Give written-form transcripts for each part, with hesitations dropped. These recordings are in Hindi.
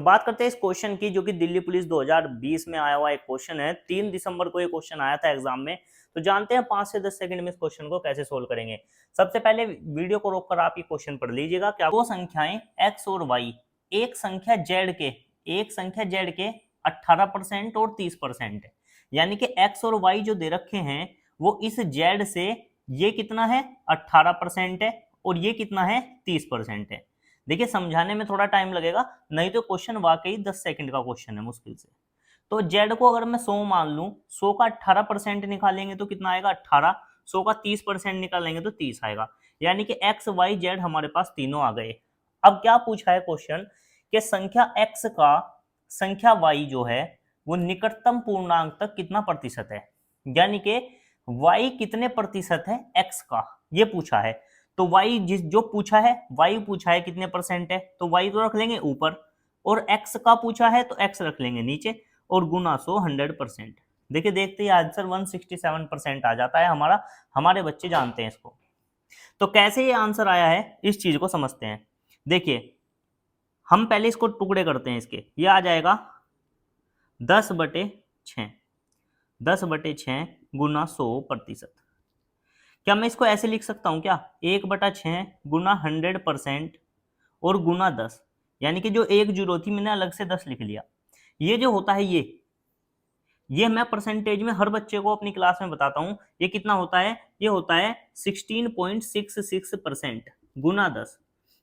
तो बात करते हैं इस क्वेश्चन की, जो कि दिल्ली पुलिस 2020 में आया हुआ एक क्वेश्चन है। 3 दिसंबर को ये क्वेश्चन आया था एग्जाम में। तो जानते हैं 5 से 10 सेकंड में इस क्वेश्चन को कैसे सोल्व करेंगे। सबसे पहले वीडियो को रोककर आप ये क्वेश्चन पढ़ लीजिएगा। क्या दो संख्याएं x और y एक संख्या z के 18% और 30% है, यानी कि x और y जो दे रखे हैं वो इस z से ये कितना है 18% है और ये कितना है 30% है। देखिए समझाने में थोड़ा टाइम लगेगा, नहीं तो क्वेश्चन वाकई 10 सेकंड का क्वेश्चन है मुश्किल से। तो z को अगर मैं 100 मान लूं, 100 का 18% निकालेंगे तो कितना आएगा 18, 100 का 30% निकालेंगे तो 30 आएगा, यानी कि x y z हमारे पास तीनों आ गए। अब क्या पूछा है क्वेश्चन कि संख्या x का संख्या y जो है वो निकटतम पूर्णांक तक कितना प्रतिशत है, यानी कि y कितने प्रतिशत है x का, ये पूछा है। तो y जो पूछा है y पूछा है कितने परसेंट है, तो y तो रख लेंगे ऊपर, और x का पूछा है तो x रख लेंगे नीचे, और गुना 100 100%। देखिए देखते ही आंसर 167% आ जाता है हमारा। हमारे बच्चे जानते हैं इसको। तो कैसे ये आंसर आया है इस चीज को समझते हैं। देखिए हम पहले इसको टुकड़े करते हैं इसके। ये आ जाएगा 10/6, 10/6 गुना 100%। क्या मैं इसको ऐसे लिख सकता हूं क्या, 1/6 गुना 100% और गुना 10, यानी कि जो एक जीरो थी मैंने अलग से 10 लिख लिया। ये जो होता है ये मैं परसेंटेज में हर बच्चे को अपनी क्लास में बताता हूं। ये कितना होता है, ये होता है 16.66% गुना 10।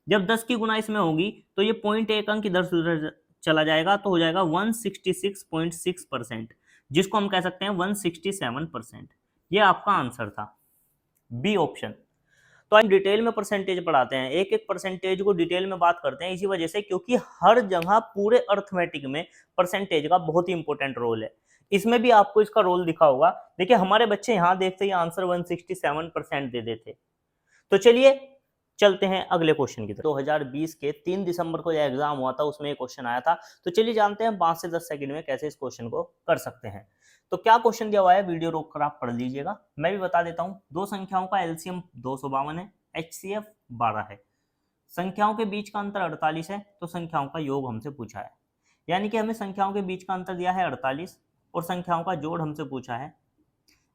जब 10 की गुना इसमें होगी तो ये 0.1 अंक इधर से उधर चला जाएगा, तो हो जाएगा 166.6%, जिसको हम कह सकते हैं 167%। ये आपका आंसर था, बी ऑप्शन। तो हम डिटेल में परसेंटेज पढ़ाते हैं, एक एक परसेंटेज को डिटेल में बात करते हैं, इसी वजह से क्योंकि हर जगह पूरे अर्थमेटिक में परसेंटेज का बहुत ही इंपॉर्टेंट रोल है। इसमें भी आपको इसका रोल दिखा होगा। देखिए हमारे बच्चे यहां देखते ही आंसर 167% दे देते। तो चलिए चलते हैं अगले क्वेश्चन की तरफ। 2020 के 3 दिसंबर को यह एग्जाम हुआ था, उसमें एक क्वेश्चन आया था। तो चलिए जानते हैं 5 से 10 सेकंड में कैसे इस क्वेश्चन को कर सकते हैं। तो क्या क्वेश्चन दिया हुआ है, वीडियो रोककर आप पढ़ लीजिएगा। मैं भी बता देता हूं। दो संख्याओं का एलसीएम 252 है, एचसीएफ 12 है, संख्याओं के बीच का अंतर 48 है, तो संख्याओं का योग हमसे पूछा है। यानी कि हमें संख्याओं के बीच का अंतर दिया है 48 और संख्याओं का जोड़ हमसे पूछा है।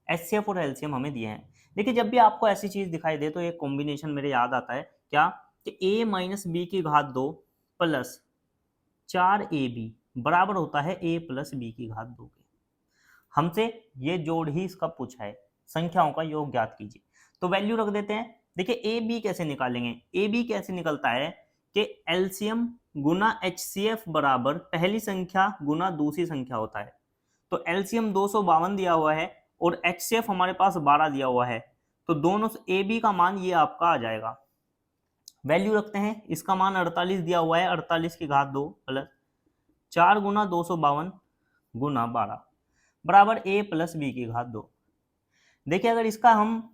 एचसीएफ और एलसीएम हमें दिए हैं। देखिए जब भी आपको ऐसी चीज दिखाई दे तो एक कॉम्बिनेशन मेरे याद आता है क्या, कि a माइनस बी की घात 2 प्लस 4ab बराबर होता है a प्लस बी की घात 2 के। हमसे ये जोड़ ही इसका पूछा है, संख्याओं का योग ज्ञात कीजिए। तो वैल्यू रख देते हैं। देखिए ए बी कैसे निकालेंगे, ए बी कैसे निकलता है कि एलसीएम गुना एचसीएफ बराबर पहली संख्या गुना दूसरी संख्या होता है। तो एलसीएम 252 दिया हुआ है और एचसीएफ हमारे पास 12 दिया हुआ है, तो दोनों ए बी का मान ये आपका आ जाएगा। वैल्यू रखते हैं, इसका मान 48 दिया हुआ है, 48 की घात 2 प्लस 4 गुना 252 गुना 12 बराबर a प्लस बी की घात 2। देखिए अगर इसका हम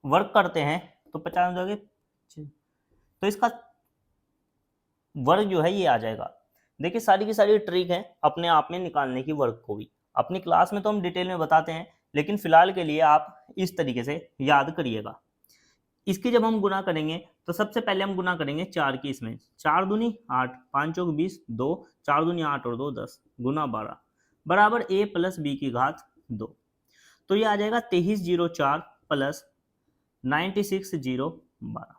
वर्क करते हैं तो 50 हो जाएगा, तो इसका वर्ग जो है ये आ जाएगा। देखिए सारी की सारी ट्रिक है अपने आप में निकालने की, वर्ग को भी अपनी क्लास में तो हम डिटेल में बताते हैं, लेकिन फिलहाल के लिए आप इस तरीके से याद करिएगा। इसकी जब हम गुना करेंगे तो सबसे पहले हम गुना करेंगे 4 की, इसमें 4 दूनी 8, 5 चौक 20, 2 4 दूनी 8 और 2 10 गुना 12 बराबर a प्लस बी की घात 2। तो ये आ जाएगा 2304 प्लस 96,012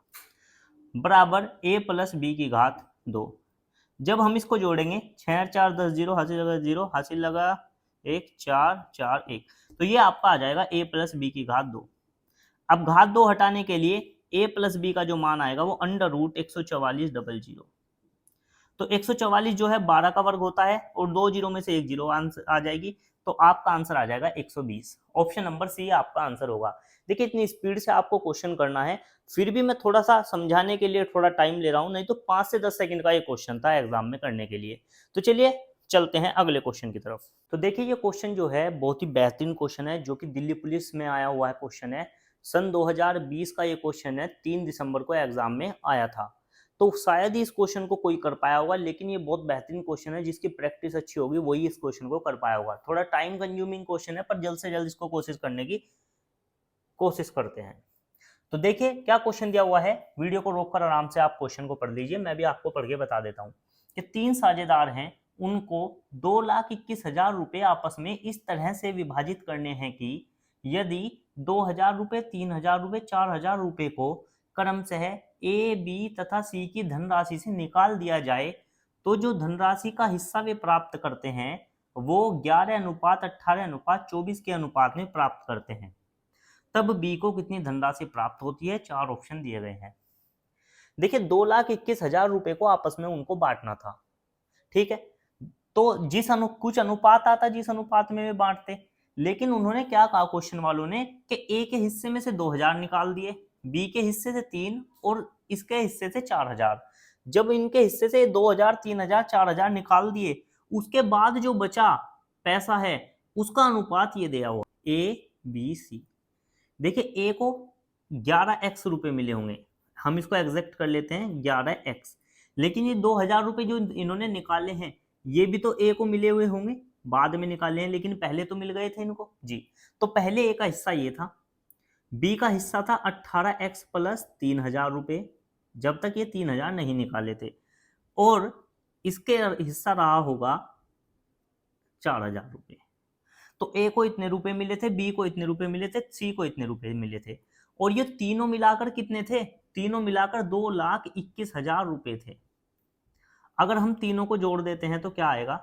बराबर a प्लस बी की घात 2। जब हम इसको जोड़ेंगे 6 4 10 0 हासिल लगा 0 हासिल लगा 1 4 4 1, तो ये आपका आ जाएगा a प्लस बी की घात 2। अब घात 2 हटाने के लिए a प्लस बी का जो मान आएगा वो अंडर रूट 144 तो 144 जो है 12 का वर्ग होता है और 2 जीरो में से एक जीरो आंसर आ जाएगी, तो आपका आंसर आ जाएगा 120। ऑप्शन नंबर सी आपका आंसर होगा। देखिए इतनी स्पीड से आपको क्वेश्चन करना है, फिर भी मैं थोड़ा सा समझाने के लिए थोड़ा टाइम ले रहा हूं, नहीं तो 5 से 10 सेकंड का ये क्वेश्चन था एग्जाम में करने के लिए। तो चलिए चलते हैं अगले क्वेश्चन की तरफ। तो देखिए ये क्वेश्चन जो है बहुत ही बेहतरीन क्वेश्चन है, जो कि दिल्ली पुलिस में आया हुआ है क्वेश्चन है। सन 2020 का ये क्वेश्चन है, 3 दिसंबर को एग्जाम में आया था। तो शायद ही इस क्वेश्चन को कोई कर पाया होगा, लेकिन ये बहुत बेहतरीन क्वेश्चन है, जिसकी प्रैक्टिस अच्छी होगी वही इस क्वेश्चन को कर पाया होगा। थोड़ा टाइम कंज्यूमिंग क्वेश्चन है, पर जल्द से जल्द इसको कोशिश करने की कोशिश करते हैं। तो देखिए क्या क्वेश्चन दिया हुआ है, वीडियो को रोककर आराम से आप क्वेश्चन को पढ़ लीजिए, मैं भी आपको पढ़ के बता देता हूँ कि 3 साझेदार हैं, उनको 2,21,000 रुपये आपस में इस तरह से विभाजित करने हैं कि यदि 2,000 रुपये, 3,000 रुपये, 4,000 रुपये को क्रमशः ए, बी तथा सी की धनराशि से निकाल दिया जाए तो जो धनराशि का हिस्सा वे प्राप्त करते हैं वो 11:18:24 के अनुपात में प्राप्त करते हैं। तब बी को कितनी धनराशि प्राप्त होती है? 4 ऑप्शन दिए गए हैं। देखिए 2,21,000 रुपए को आपस में उनको बांटना था, ठीक है, तो कुछ अनुपात आता जिस अनुपात में वे बांटते, लेकिन उन्होंने क्या कहा क्वेश्चन वालों ने कि ए के हिस्से में से 2,000 निकाल दिए, बी के हिस्से से 3 और इसके हिस्से से 4,000। जब इनके हिस्से से 2,000, 3,000, 4,000 निकाल दिए, उसके बाद जो बचा पैसा है उसका अनुपात ये दिया हुआ ए, बी, सी। देखिए ए को 11x रुपए मिले होंगे, हम इसको एग्जैक्ट कर लेते हैं 11x, लेकिन ये 2,000 रुपए जो इन्होंने निकाले हैं ये भी तो ए को मिले हुए होंगे, बाद में निकाले हैं लेकिन पहले तो मिल गए थे इनको जी। तो पहले ए का हिस्सा ये था, बी का हिस्सा था 18x प्लस 3,000 रुपये, जब तक ये 3,000 नहीं निकाले थे, और इसके हिस्सा रहा होगा 4,000 रुपये। तो ए को इतने रुपए मिले थे, बी को इतने रुपए मिले थे, सी को इतने रुपए मिले थे, और ये तीनों मिलाकर कितने थे? तीनों मिलाकर 2,21,000 रुपए थे। अगर हम तीनों को जोड़ देते हैं तो क्या आएगा?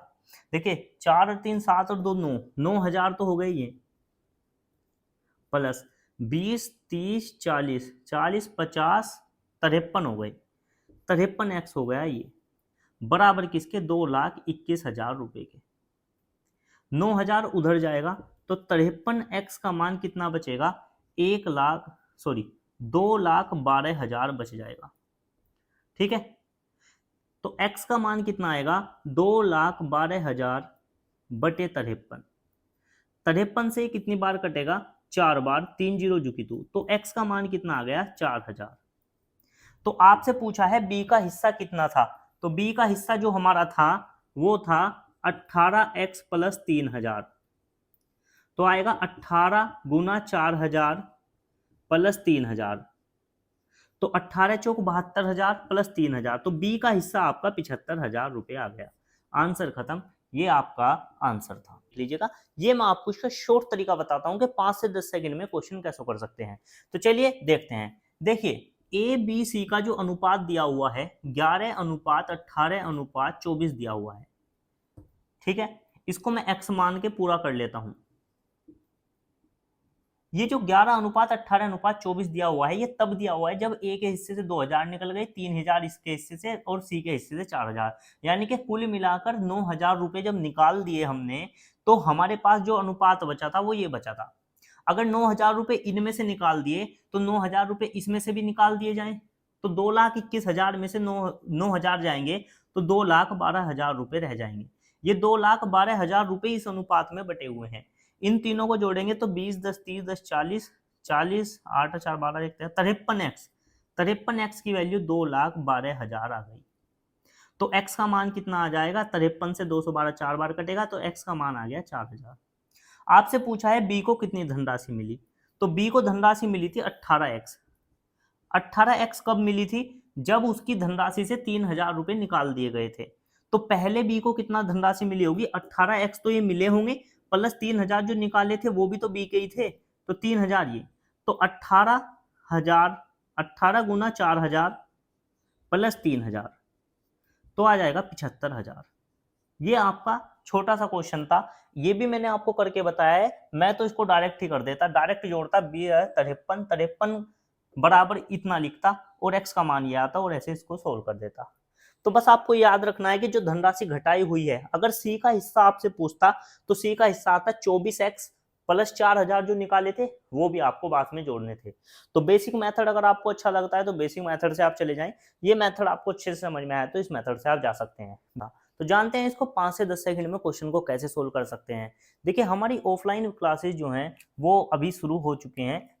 देखिए 4 और 3 7 और 2 9, 9,000 तो हो गई ये, प्लस 20, 30, 40, 40, 50, 53 हो गए, 53x हो गया ये, बराबर किसके? 2,21,000 रुपए के। 9,000 उधर जाएगा तो 53x का मान कितना बचेगा? 2,12,000 बच जाएगा, ठीक है। तो x का मान कितना आएगा? 2,12,000 बटे 53, 53 से कितनी बार कटेगा? 4 बार, 3 0 जुकी 2, तो x का मान कितना आ गया? 4,000। तो आपसे पूछा है b का हिस्सा कितना था, तो b का हिस्सा जो हमारा था वो था 18x प्लस 3,000, तो आएगा 18 गुना 4,000 प्लस 3,000, तो 18 चौक 72,000 प्लस 3,000, तो बी का हिस्सा आपका 75,000 रुपये आ गया। आंसर खत्म, ये आपका आंसर था। लीजिएगा, ये मैं आपको इसका शॉर्ट तरीका बताता हूं कि 5 से 10 सेकंड में क्वेश्चन कैसे कर सकते हैं। तो चलिए देखते हैं। देखिए ए बी सी का जो अनुपात दिया हुआ है 11:18:24 दिया हुआ है, ठीक है, इसको मैं x मान के पूरा कर लेता हूं। ये जो 11:18:24 दिया हुआ है ये तब दिया हुआ है जब ए के हिस्से से 2,000 निकल गए, 3,000 इसके हिस्से से और सी के हिस्से से 4,000, यानी कि कुल मिलाकर 9,000 रुपए जब निकाल दिए हमने तो हमारे पास जो अनुपात बचा था वो ये बचा था। अगर 9,000 रुपए इनमें से निकाल दिए तो 9,000 रुपए इसमें से भी निकाल दिए जाएं तो 2,21,000 में से 9,000 जाएंगे तो 2,12,000 रुपए रह जाएंगे। ये 2,12,000 रुपए इस अनुपात में बटे हुए हैं। इन तीनों को जोड़ेंगे तो 20, 10, 30, 10, 40, 40, 8, 4, 12, 53x, 53x की वैल्यू 2,12,000 आ गई। तो x का मान कितना आ जाएगा? 53 से 212 4 बार कटेगा तो x का मान आ गया 4,000। आपसे पूछा है b को कितनी धनराशि मिली, तो b को धनराशि मिली थी 18x। 18x कब मिली थी? जब उसकी धनराशि से 3,000 रुपए निकाल दिए गए थे। तो पहले b को कितना धनराशि मिली होगी? 18x तो ये मिले होंगे, प्लस 3,000 जो निकाले थे वो भी तो बी के ही थे, तो 3,000 ये, तो 18,000, 18 गुना 4,000 प्लस 3,000 तो आ जाएगा 75,000। ये आपका छोटा सा क्वेश्चन था, ये भी मैंने आपको करके बताया है। मैं तो इसको डायरेक्ट ही कर देता, डायरेक्ट जोड़ता, बी है 53 बराबर इतना लिखता और एक्स का मान ये आता और ऐसे इसको सोल्व कर देता। तो बस आपको याद रखना है कि जो धनराशि घटाई हुई है, अगर सी का हिस्सा आपसे पूछता तो सी का हिस्सा आता 24x प्लस 4,000 जो निकाले थे वो भी आपको बाद में जोड़ने थे। तो बेसिक मेथड अगर आपको अच्छा लगता है तो बेसिक मेथड से आप चले जाएं, ये मेथड आपको अच्छे से समझ में आया तो इस मेथड से आप जा सकते हैं। तो जानते हैं इसको 5 से 10 सेकंड में क्वेश्चन को कैसे सोल्व कर सकते हैं। देखिए हमारी ऑफलाइन क्लासेज जो हैं वो अभी शुरू हो चुके हैं,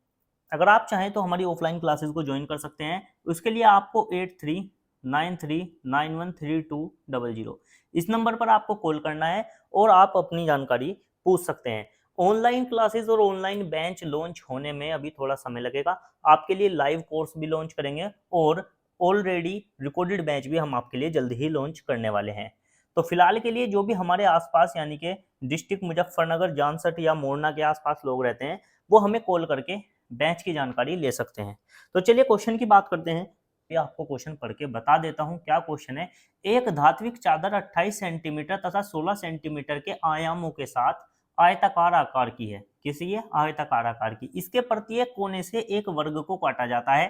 अगर आप चाहें तो हमारी ऑफलाइन क्लासेज को ज्वाइन कर सकते हैं। उसके लिए आपको 8393913200 इस नंबर पर आपको कॉल करना है और आप अपनी जानकारी पूछ सकते हैं। ऑनलाइन क्लासेस और ऑनलाइन बेंच लॉन्च होने में अभी थोड़ा समय लगेगा, आपके लिए लाइव कोर्स भी लॉन्च करेंगे और ऑलरेडी रिकॉर्डेड बैच भी हम आपके लिए जल्द ही लॉन्च करने वाले हैं। तो फिलहाल के लिए जो भी हमारे आसपास यानी कि डिस्ट्रिक्ट मुजफ्फरनगर, जानसठ या मोरना के आसपास लोग रहते हैं, वो हमें कॉल करके बैच की जानकारी ले सकते हैं। तो चलिए क्वेश्चन की बात करते हैं। ये आपको क्वेश्चन पढ़ के बता देता हूं क्या क्वेश्चन है। एक धात्विक चादर 28 सेंटीमीटर तथा 16 सेंटीमीटर के आयामों के साथ आयताकार आकार की है। किसी ये आयताकार आकार की, इसके प्रत्येक कोने से एक वर्ग को काटा जाता है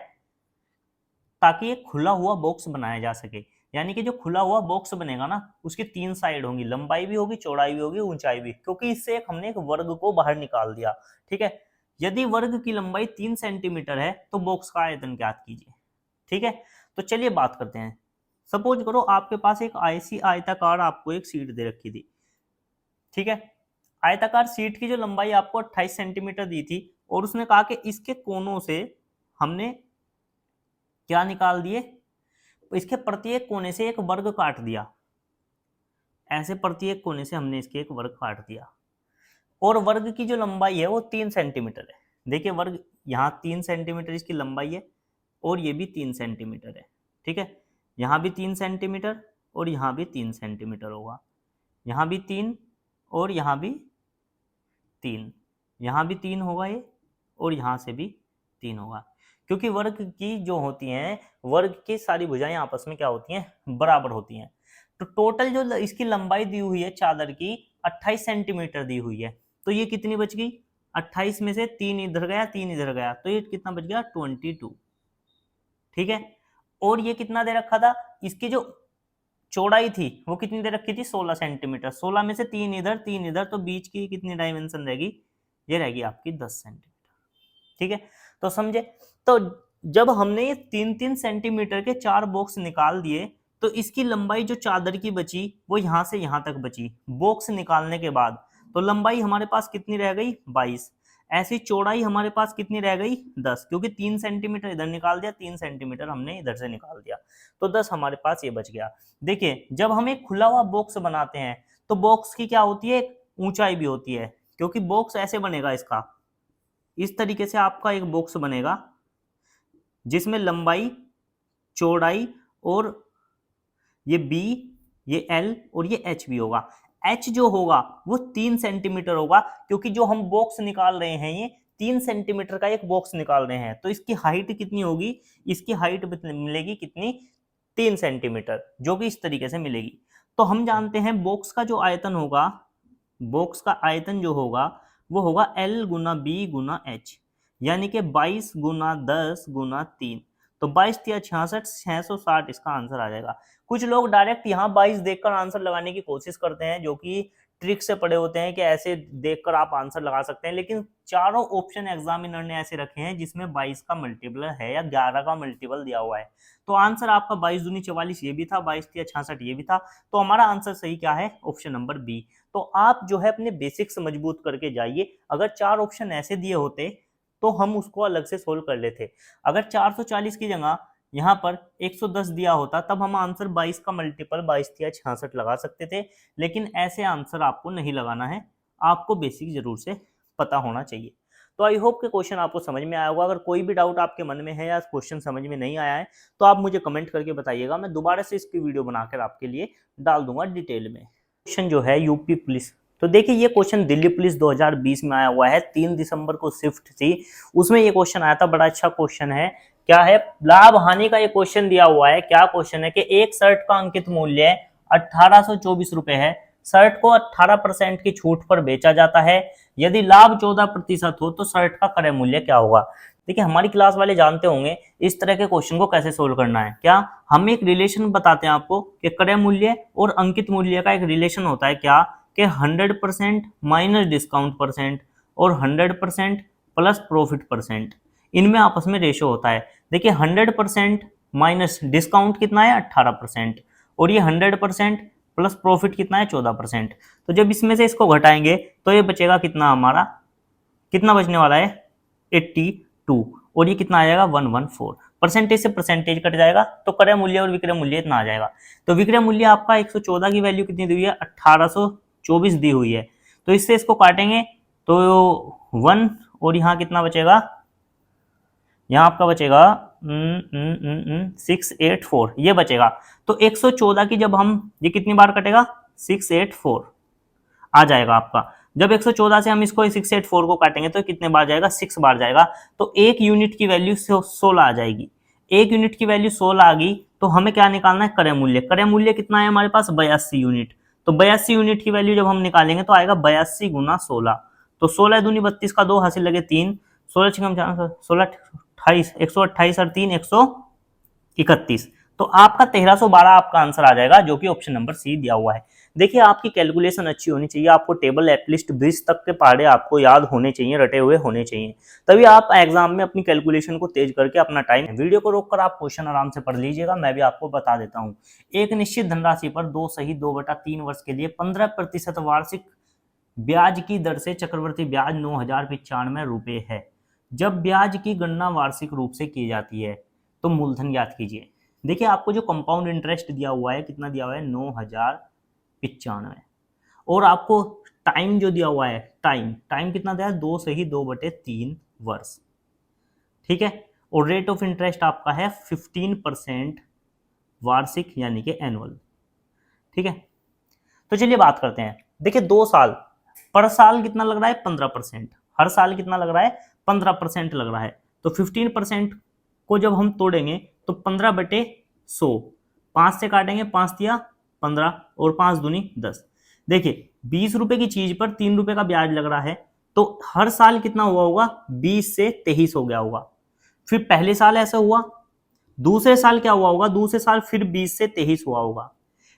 ताकि एक खुला हुआ बॉक्स बनाया जा सके। यानी कि जो खुला हुआ बॉक्स बनेगा ना, उसकी 3 साइड होंगी, लंबाई भी होगी, चौड़ाई भी होगी, ऊंचाई भी, क्योंकि इससे एक हमने एक वर्ग को बाहर निकाल दिया। ठीक है, यदि वर्ग की लंबाई 3 सेंटीमीटर है तो बॉक्स का आयतन ज्ञात कीजिए। ठीक है, तो चलिए बात करते हैं। सपोज करो आपके पास एक ऐसी आयताकार आपको एक सीट दे रखी थी। ठीक है, आयताकार सीट की जो लंबाई आपको 28 सेंटीमीटर दी थी, और उसने कहा कि इसके कोनों से हमने क्या निकाल दिए, इसके प्रत्येक कोने से एक वर्ग काट दिया। ऐसे प्रत्येक कोने से हमने इसके एक वर्ग काट दिया, और वर्ग की जो लंबाई है वो 3 सेंटीमीटर है। देखिए वर्ग यहाँ 3 सेंटीमीटर इसकी लंबाई है, और ये भी 3 सेंटीमीटर है। ठीक है, यहाँ भी 3 सेंटीमीटर और यहाँ भी 3 सेंटीमीटर होगा, यहाँ भी 3 और यहाँ भी 3, यहाँ भी 3 होगा ये, और यहाँ से भी 3 होगा। क्योंकि वर्ग की जो होती हैं, वर्ग की सारी भुजाएं आपस में क्या होती हैं, बराबर होती हैं। तो टोटल जो इसकी लंबाई दी हुई है चादर की 28 सेंटीमीटर दी हुई है, तो ये कितनी बच गई, 28 में से 3 इधर गया 3 इधर गया, तो ये कितना बच गया, 22। ठीक है, और ये कितना दे रखा था, इसकी जो चौड़ाई थी वो कितनी दे रखी थी, 16 सेंटीमीटर। 16 में से 3 इधर 3 इधर, तो बीच की कितनी डायमेंशन रहेगी, ये रहेगी आपकी 10 सेंटीमीटर। ठीक है, तो समझे। तो जब हमने ये 3-3 सेंटीमीटर के 4 बॉक्स निकाल दिए, तो इसकी लंबाई जो चादर की बची वो यहां से यहां तक बची बॉक्स निकालने के बाद। तो लंबाई हमारे पास कितनी रह गई, 22। ऐसी चौड़ाई हमारे पास कितनी रह गई, 10, क्योंकि 3 सेंटीमीटर इधर निकाल दिया, 3 सेंटीमीटर हमने इधर से निकाल दिया, तो 10 हमारे पास ये बच गया। देखिए जब हम एक खुला हुआ बॉक्स बनाते हैं तो बॉक्स की क्या होती है, एक ऊंचाई भी होती है, क्योंकि बॉक्स ऐसे बनेगा, इसका इस तरीके से आपका एक बॉक्स बनेगा जिसमें लंबाई, चौड़ाई और ये B, ये L और ये H भी होगा। H जो होगा वो 3 सेंटीमीटर होगा, क्योंकि जो हम बॉक्स निकाल रहे हैं ये 3 सेंटीमीटर का एक बॉक्स निकाल रहे हैं, तो इसकी हाइट कितनी होगी, इसकी हाइट मिलेगी कितनी, 3 सेंटीमीटर, जो कि इस तरीके से मिलेगी। तो हम जानते हैं बॉक्स का जो आयतन होगा, बॉक्स का आयतन जो होगा वो होगा L गुना B गुना H, यानी कि 22 गुना 10 गुना 3, तो 22 या 66, 660 इसका आंसर आ जाएगा। कुछ लोग डायरेक्ट यहाँ 22 देखकर आंसर लगाने की कोशिश करते हैं, जो कि ट्रिक से पढ़े होते हैं कि ऐसे देखकर आप आंसर लगा सकते हैं, लेकिन चारों ऑप्शन एग्जामिनर ने ऐसे रखे हैं जिसमें 22 का मल्टीपल है या 11 का मल्टीपल दिया हुआ है। तो आंसर आपका 22 दूनी 44 ये भी था, 22 या 66 ये भी था, तो हमारा आंसर सही क्या है, ऑप्शन नंबर बी। तो आप जो है अपने बेसिक्स मजबूत करके जाइए। अगर 4 ऑप्शन ऐसे दिए होते तो हम उसको अलग से सोल्व कर लेते। अगर 440 की जगह यहाँ पर 110 दिया होता, तब हम आंसर 22 का मल्टीपल 22 या 66 लगा सकते थे, लेकिन ऐसे आंसर आपको नहीं लगाना है, आपको बेसिक जरूर से पता होना चाहिए। तो आई होप कि क्वेश्चन आपको समझ में आया होगा। अगर कोई भी डाउट आपके मन में है या क्वेश्चन समझ में नहीं आया है तो आप मुझे कमेंट करके बताइएगा, मैं दोबारा से इसकी वीडियो बनाकर आपके लिए डाल दूंगा डिटेल में। क्वेश्चन जो है यूपी पुलिस, तो देखिए ये क्वेश्चन दिल्ली पुलिस 2020 में आया हुआ है, 3 दिसंबर को शिफ्ट थी, उसमें ये क्वेश्चन आया था। बड़ा अच्छा क्वेश्चन है। क्या है, लाभ हानि का ये क्वेश्चन दिया हुआ है। क्या क्वेश्चन है कि एक शर्ट का अंकित मूल्य 1824 रुपए है, शर्ट को 18% की छूट पर बेचा जाता है, यदि लाभ 14% हो तो शर्ट का क्रय मूल्य क्या होगा। देखिए हमारी क्लास वाले जानते होंगे इस तरह के क्वेश्चन को कैसे सोल्व करना है। क्या हम एक रिलेशन बताते हैं आपको कि क्रय मूल्य और अंकित मूल्य का एक रिलेशन होता है, क्या कि 100% माइनस डिस्काउंट परसेंट और 100% प्लस प्रॉफिट परसेंट, इनमें आपस में रेशो होता है। देखिए 100% माइनस डिस्काउंट कितना है 18%, और ये 100% प्लस प्रॉफिट कितना है 14%। तो जब इसमें से इसको घटाएंगे तो ये बचेगा कितना, हमारा कितना बचने वाला है 82, और ये कितना आ जाएगा 114। परसेंटेज से परसेंटेज कट जाएगा तो क्रय मूल्य और विक्रय मूल्य इतना आ जाएगा। तो विक्रय मूल्य आपका 114 की वैल्यू कितनी दी हुई है, 1824 दी हुई है, तो इससे इसको काटेंगे तो 1, और यहाँ कितना बचेगा, यहाँ आपका बचेगा 684 ये बचेगा। तो 114 की जब हम, ये कितनी बार कटेगा, 684 आ जाएगा आपका। जब 114 से हम इसको 684 को काटेंगे तो कितने बार जाएगा, 6 बार जाएगा। तो एक यूनिट की वैल्यू 16 आ जाएगी। एक यूनिट की वैल्यू 16 आ गई तो हमें क्या निकालना है, क्रय मूल्य। क्रय मूल्य कितना है हमारे पास, 82 यूनिट। तो 82 यूनिट की वैल्यू जब हम निकालेंगे तो आएगा 82 गुना 16। तो 16 दूनी 32 का 2 हासिल लगे 3, 16 छिकम 16 28, 128 और 3 131। तो आपका 1312 आपका आंसर आ जाएगा, जो कि ऑप्शन नंबर सी दिया हुआ है। देखिए आपकी कैलकुलेशन अच्छी होनी चाहिए, आपको टेबल एटलीस्ट 20 तक के पहाड़े आपको याद होने चाहिए, रटे हुए होने चाहिए, तभी आप एग्जाम में अपनी कैलकुलेशन को तेज करके अपना टाइम, वीडियो को रोककर आप क्वेश्चन आराम से पढ़ लीजिएगा। मैं भी आपको बता देता हूँ। एक निश्चित धनराशि पर 2 सही 2/3 वर्ष के लिए 15% वार्षिक ब्याज की दर से चक्रवृद्धि ब्याज 9,095 रुपए है। जब ब्याज की गणना वार्षिक रूप से की जाती है तो मूलधन ज्ञात कीजिए। देखिए आपको जो कंपाउंड इंटरेस्ट दिया हुआ है, कितना दिया हुआ है, 9,095, और आपको टाइम जो दिया हुआ है, टाइम कितना दिया है, 2 सही 2/3 वर्ष, ठीक है। और रेट ऑफ इंटरेस्ट आपका है 15% वार्षिक यानी कि एनुअल, ठीक है। तो चलिए बात करते हैं। देखिए 2 साल पर साल कितना लग रहा है, 15%। हर साल कितना लग रहा है, 15% लग रहा है। तो 15% को जब हम तोड़ेंगे तो 15/100, 5 से काटेंगे, 5 दिया 15 और 5 दूनी 10। देखिए 20 रुपए की चीज पर 3 रुपए का ब्याज लग रहा है, तो हर साल कितना हुआ होगा, 20 से 23 हो गया होगा। फिर पहले साल ऐसा हुआ, दूसरे साल क्या हुआ होगा, दूसरे साल फिर 20 से 23 हुआ होगा।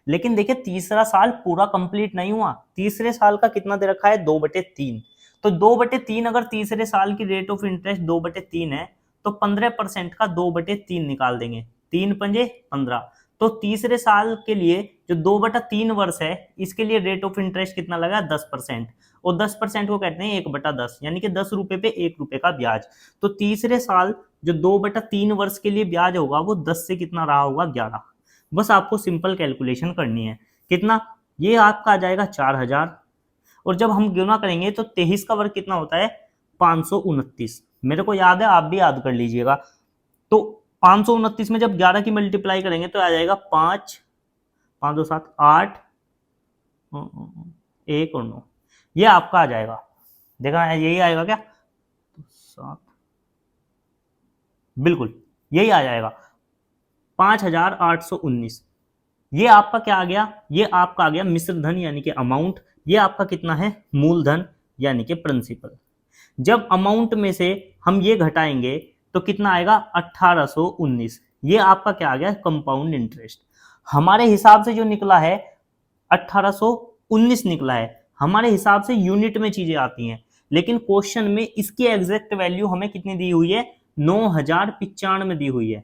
लेकिन देखिए तीसरा साल पूरा कंप्लीट नहीं हुआ, तीसरे साल का कितना दे रखा है, 2/3। तो 2/3 अगर तीसरे साल की रेट ऑफ इंटरेस्ट 2/3 है तो 15% का 2/3 निकाल देंगे, 3 पंजे 15। तो तीसरे साल के लिए जो 2/3 वर्ष है, इसके लिए रेट ऑफ इंटरेस्ट कितना लगा, 10%। और 10% को कहते हैं 1/10, यानी कि 10 रुपए पे 1 रुपए का ब्याज। तो तीसरे साल जो 2/3 वर्ष के लिए ब्याज होगा वो 10 से कितना रहा होगा, 11। बस आपको सिंपल कैलकुलेशन करनी है, कितना, ये आपका आ जाएगा 4000। और जब हम गुना करेंगे तो 23 का वर्ग कितना होता है, 529। मेरे को याद है, आप भी याद कर लीजिएगा। तो 529 में जब 11 की मल्टीप्लाई करेंगे तो आ जाएगा 5, 5 2 7 8, 1 और 9, ये आपका आ जाएगा। देखा यही आएगा क्या, 7, बिल्कुल यही आ जाएगा, 5819। ये आपका क्या आ गया, ये आपका आ गया मिश्र धन यानी कि अमाउंट। ये आपका कितना है, मूलधन यानी कि प्रिंसिपल। जब अमाउंट में से हम ये घटाएंगे तो कितना आएगा, 1819। ये आपका क्या आ गया, कंपाउंड इंटरेस्ट। हमारे हिसाब से जो निकला है 1819 निकला है। हमारे हिसाब से यूनिट में चीजें आती हैं, लेकिन क्वेश्चन में इसकी एग्जैक्ट वैल्यू हमें कितनी दी हुई है, 9095 दी हुई है।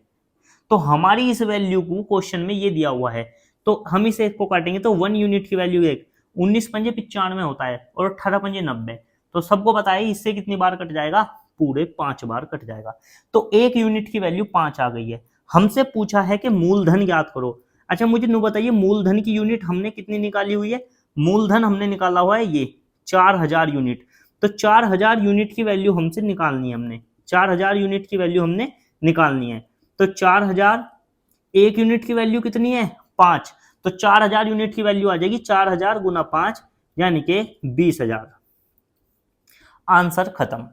तो हमारी इस वैल्यू को क्वेश्चन में ये दिया हुआ है, तो हम इसे को काटेंगे तो 1 यूनिट की वैल्यू 1, 19 पंजे 95 होता है और 18 पंजे 90। तो सबको पता है इससे कितनी बार कट जाएगा, पूरे 5 बार कट जाएगा। तो 1 यूनिट की वैल्यू 5 आ गई है। हमसे पूछा है कि मूलधन ज्ञात करो। अच्छा मुझे नु बताइए, मूलधन की यूनिट हमने कितनी निकाली हुई है, मूलधन हमने निकाला हुआ है ये 4000 यूनिट। तो 4000 यूनिट की वैल्यू हमसे निकालनी है, हमने 4000 यूनिट की वैल्यू हमने निकालनी है। तो 4000, 1 यूनिट की वैल्यू कितनी है, 5। तो 4000 यूनिट की वैल्यू आ जाएगी 4000 गुना 5 यानी कि 20,000। आंसर खत्म।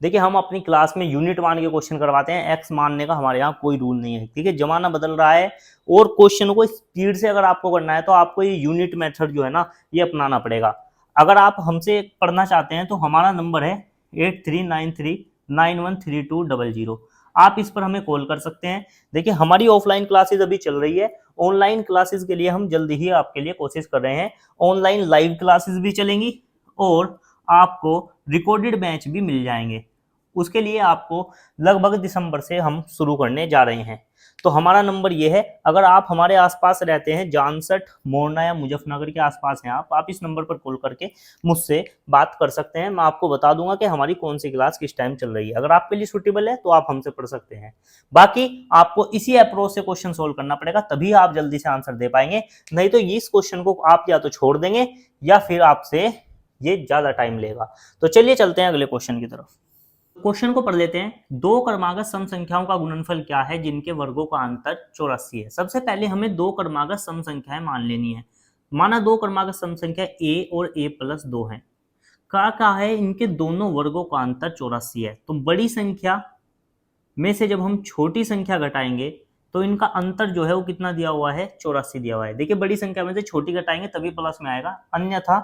देखिए हम अपनी क्लास में यूनिट मान के क्वेश्चन करवाते हैं, एक्स मानने का हमारे यहाँ कोई रूल नहीं है, ठीक है। जमाना बदल रहा है और क्वेश्चन को स्पीड से अगर आपको करना है तो आपको ये यूनिट मेथड जो है ना, ये अपनाना पड़ेगा। अगर आप हमसे पढ़ना चाहते हैं तो हमारा नंबर है 8393913200। आप इस पर हमें कॉल कर सकते हैं। देखिए हमारी ऑफलाइन क्लासेस अभी चल रही है, ऑनलाइन क्लासेस के लिए हम जल्दी ही आपके लिए कोशिश कर रहे हैं। ऑनलाइन लाइव क्लासेस भी चलेंगी और आपको रिकॉर्डेड बैच भी मिल जाएंगे। उसके लिए आपको लगभग दिसंबर से हम शुरू करने जा रहे हैं। तो हमारा नंबर ये है, अगर आप हमारे आसपास रहते हैं, जानसठ, मोरना या मुजफ्फरनगर के आसपास हैं आप इस नंबर पर कॉल करके मुझसे बात कर सकते हैं। मैं आपको बता दूंगा कि हमारी कौन सी क्लास किस टाइम चल रही है। अगर आपके लिए सूटेबल है तो आप हमसे पढ़ सकते हैं। बाकी आपको इसी अप्रोच से क्वेश्चन सोल्व करना पड़ेगा, तभी आप जल्दी से आंसर दे पाएंगे। नहीं तो इस क्वेश्चन को आप या तो छोड़ देंगे या फिर आपसे ये ज्यादा टाइम लेगा। तो चलिए चलते हैं अगले क्वेश्चन की तरफ। क्वेश्चन को पढ़ लेते हैं। दो क्रमागत सम संख्याओं का गुणनफल क्या है जिनके वर्गों का अंतर 84 है। सबसे पहले हमें दो क्रमागत सम संख्याएं मान लेनी है। माना दो क्रमागत सम संख्या a और a+2 है। क्या है, इनके दोनों वर्गों का अंतर 84 है। तो बड़ी संख्या में से जब हम छोटी संख्या घटाएंगे तो इनका अंतर जो है वो कितना दिया हुआ है, 84 दिया हुआ है। देखिए बड़ी संख्या में से छोटी घटाएंगे तभी प्लस में आएगा, अन्यथा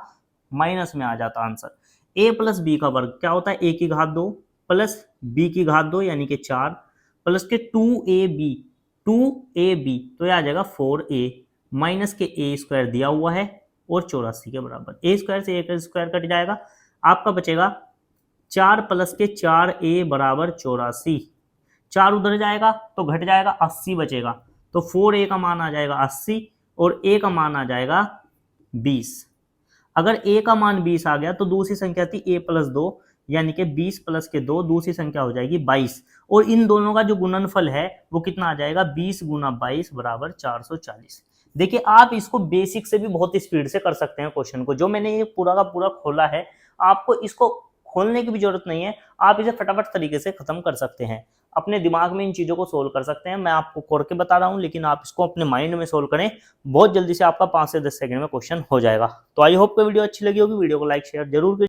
माइनस में आ जाता आंसर। a+b का वर्ग क्या होता है, a की घात 2 प्लस b की घात 2 यानी कि 4 प्लस के 2ab तो यह आ जाएगा 4a माइनस के a स्क्वायर दिया हुआ है और 84 के बराबर। a स्क्वायर से a का स्क्वायर कट जाएगा, आपका बचेगा 4 प्लस के 4a बराबर 84। 4 उधर जाएगा तो घट जाएगा, 80 बचेगा। तो 4a का मान आ जाएगा 80 और a का मान आ जाएगा 20। अगर a का मान 20 आ गया तो दूसरी संख्या थी a+2 यानी कि 20 प्लस के 2, दूसरी संख्या हो जाएगी 22। और इन दोनों का जो गुणनफल है वो कितना आ जाएगा, 20 गुना 22 बराबर 440। देखिए आप इसको बेसिक से भी बहुत स्पीड से कर सकते हैं क्वेश्चन को। जो मैंने ये पूरा का पूरा खोला है, आपको इसको खोलने की भी जरूरत नहीं है, आप इसे फटाफट तरीके से खत्म कर सकते हैं। अपने दिमाग में इन चीजों को सोल्व कर सकते हैं। मैं आपको करके बता रहा हूं, लेकिन आप इसको अपने माइंड में सोल्व करें, बहुत जल्दी से आपका 5 से 10 सेकंड में क्वेश्चन हो जाएगा। तो आई होप कि वीडियो अच्छी लगी होगी। वीडियो को लाइक शेयर जरूर करें।